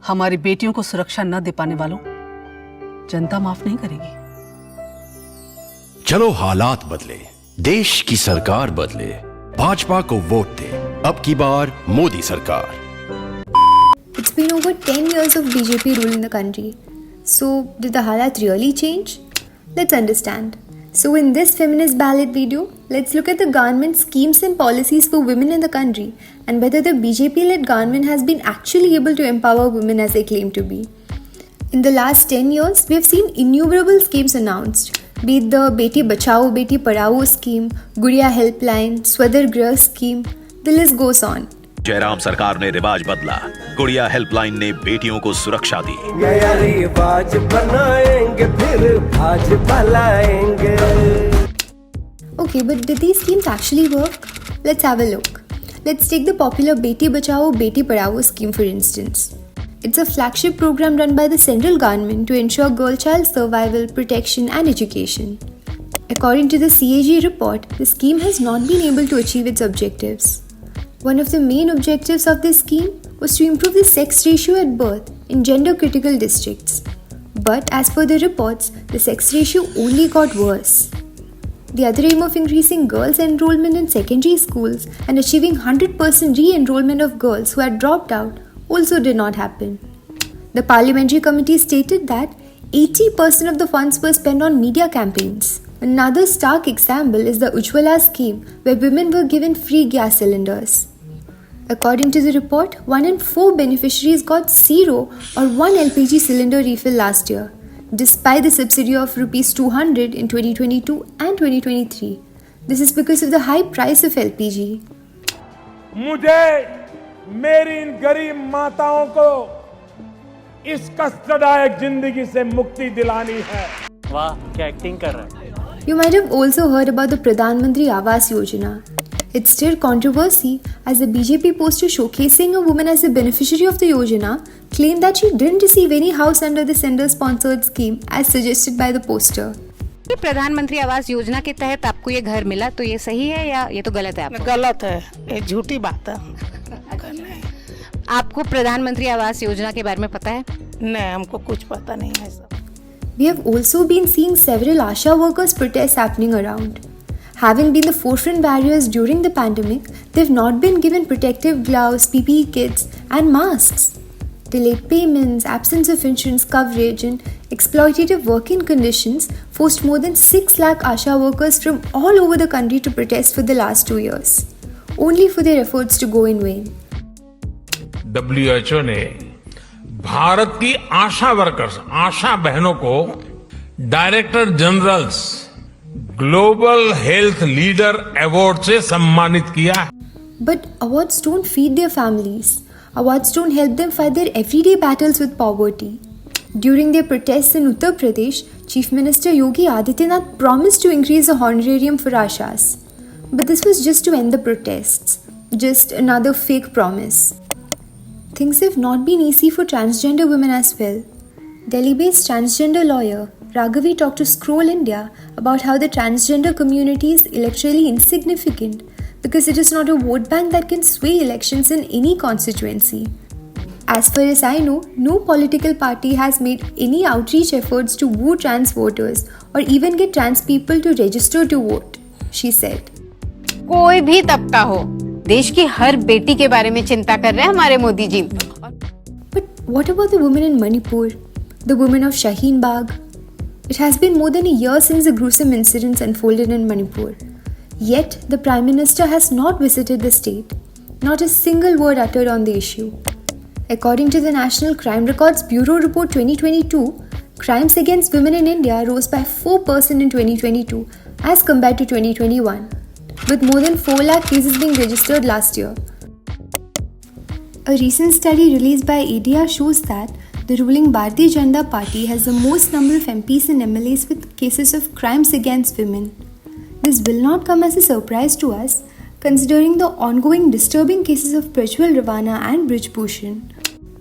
हमारी बेटियों को सुरक्षा न दे पाने वालों जनता माफ नहीं करेगी। चलो हालात बदले, देश की सरकार बदले, भाजपा को वोट दे, अब की बार मोदी सरकार। It's been over 10 years of BJP rule in the country. So, did the halat really change? Let's understand. So, in this feminist ballot video, let's look at the government schemes and policies for women in the country and whether the BJP-led government has been actually able to empower women as they claim to be. In the last 10 years, we have seen innumerable schemes announced, be it the Beti Bachao, Beti Padhao scheme, Gudiya Helpline, Swadhar Grah scheme, the list goes on. Jairam सरकार ने रिवाज बदला, गुड़िया helpline ने बेटियों को सुरक्षा दी। नया रिवाज बनाएंगे फिर भाजपा लाएंगे। Okay, but did these schemes actually work? Let's have a look. Let's take the popular Beti Bachao, Beti Padhao scheme for instance. It's a flagship program run by the central government to ensure girl child survival, protection and education. According to the CAG report, the scheme has not been able to achieve its objectives. One of the main objectives of this scheme was to improve the sex ratio at birth in gender critical districts. But as per the reports, the sex ratio only got worse. The other aim of increasing girls' enrollment in secondary schools and achieving 100% re-enrollment of girls who had dropped out also did not happen. The parliamentary committee stated that 80% of the funds were spent on media campaigns. Another stark example is the Ujjwala scheme, where women were given free gas cylinders. According to the report, 1 in 4 beneficiaries got 0 or 1 LPG cylinder refill last year, despite the subsidy of Rs 200 in 2022 and 2023. This is because of the high price of LPG. मुझे मेरी इन गरीब माताओं को इस कष्टदायक जिंदगी से मुक्ति दिलानी है। वाह, क्या एक्टिंग कर रहा है। You might have also heard about the Pradhan Mantri Awas Yojana. It's still controversy as the BJP poster showcasing a woman as the beneficiary of the Yojana claimed that she didn't receive any house under the center-sponsored scheme as suggested by the poster. प्रधानमंत्री आवास योजना के तहत आपको ये घर मिला, तो ये सही है या ये तो गलत है? आपको गलत है, ये झूठी बात है। आपको प्रधानमंत्री आवास योजना के बारे में पता है? नहीं, हमको कुछ पता नहीं है सब। We have also been seeing several ASHA workers protests happening around. Having been the forefront barriers during the pandemic, they've not been given protective gloves, PPE kits and masks. Delayed payments, absence of insurance coverage and exploitative working conditions forced more than 6 lakh ASHA workers from all over the country to protest for the last 2 years, only for their efforts to go in vain. WHO ने भारत की आशा workers, आशा बहनों को director generals global health leader award से सम्मानित किया है। But awards don't feed their families. Awards don't help them fight their everyday battles with poverty. During their protests in Uttar Pradesh, Chief Minister Yogi Adityanath promised to increase the honorarium for Ashas. But this was just to end the protests. Just another fake promise. Things have not been easy for transgender women as well. Delhi-based transgender lawyer Raghavi talked to Scroll India about how the transgender community is electorally insignificant because it is not a vote bank that can sway elections in any constituency. As far as I know, no political party has made any outreach efforts to woo trans voters or even get trans people to register to vote, she said. कोई भी तबका हो, देश की हर बेटी के बारे में चिंता कर रहे हैं हमारे Modi ji. But what about the women in Manipur, the women of Shaheen Bagh? It has been more than a year since the gruesome incidents unfolded in Manipur. Yet, the Prime Minister has not visited the state. Not a single word uttered on the issue. According to the National Crime Records Bureau Report 2022, crimes against women in India rose by 4% in 2022 as compared to 2021, with more than 4 lakh cases being registered last year. A recent study released by ADR shows that the ruling Bharatiya Janata Party has the most number of MPs and MLAs with cases of crimes against women. This will not come as a surprise to us, considering the ongoing disturbing cases of Prajwal Ravana and Brij Bhushan.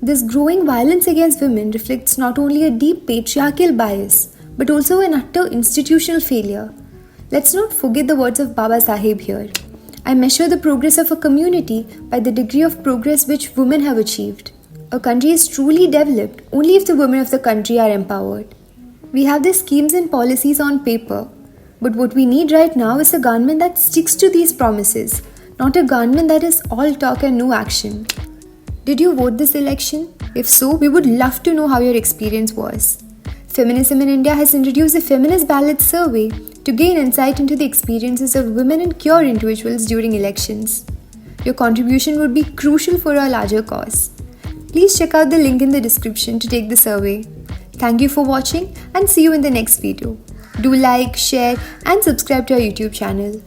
This growing violence against women reflects not only a deep patriarchal bias, but also an utter institutional failure. Let's not forget the words of Baba Saheb here. I measure the progress of a community by the degree of progress which women have achieved. A country is truly developed only if the women of the country are empowered. We have the schemes and policies on paper, but what we need right now is a government that sticks to these promises, not a government that is all talk and no action. Did you vote this election? If so, we would love to know how your experience was. Feminism in India has introduced a feminist ballot survey to gain insight into the experiences of women and queer individuals during elections. Your contribution would be crucial for a larger cause. Please check out the link in the description to take the survey. Thank you for watching and see you in the next video. Do like, share and subscribe to our YouTube channel.